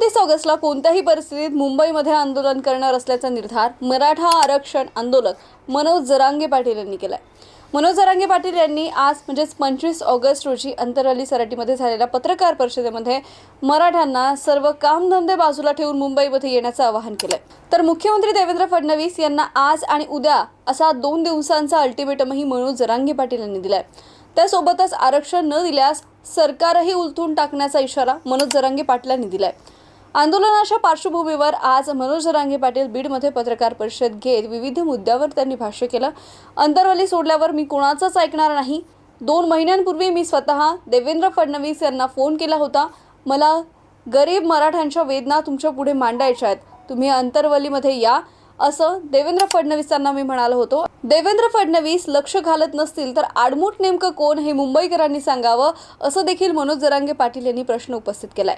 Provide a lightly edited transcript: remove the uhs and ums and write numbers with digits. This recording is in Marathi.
29 ऑगस्टला कोणत्याही परिस्थितीत मुंबईमध्ये आंदोलन करणार असल्याचा निर्धार मराठा आरक्षण आंदोलक मनोज जरांगे पाटील यांनी केलाय। मनोज जरांगे पाटील यांनी आज 25 ऑगस्ट रोजी अंतरवली सराटीमध्ये झालेल्या पत्रकार परिषदेमध्ये मराठ्यांना सर्व कामधंदे बाजूला ठेवून मुंबईमध्ये येण्याचं आवाहन केलंय। तर मुख्यमंत्री देवेंद्र फडणवीस यांना आज आणि उद्या असा 2 दिवसांचा अल्टिमेटमही मनोज जरांगे पाटील यांनी दिलाय। त्यासोबतच आरक्षण न दिल्यास सरकारही उलथून टाकण्याचा इशारा मनोज जरांगे पाटलांनी दिलाय। आंदोलनाच्या पार्श्वभूमीवर आज मनोज जरांगे पाटील बीडमध्ये पत्रकार परिषद घेत विविध मुद्द्यावर त्यांनी भाष्य केलं। अंतरवली सोडल्यावर मी कोणाचंच ऐकणार नाही। 2 महिन्यांपूर्वी मी स्वतः देवेंद्र फडणवीस यांना फोन केला होता। मला गरीब मराठ्यांच्या वेदना तुमच्या पुढे मांडायच्या आहेत, तुम्ही अंतरवलीमध्ये या असं देवेंद्र फडणवीसांना मी म्हणालो होतो। देवेंद्र फडणवीस लक्ष घालत नसतील तर आडमुठ नेमकं कोण हे मुंबईकरांनी सांगावं, असं देखील मनोज जरांगे पाटील यांनी प्रश्न उपस्थित केलाय।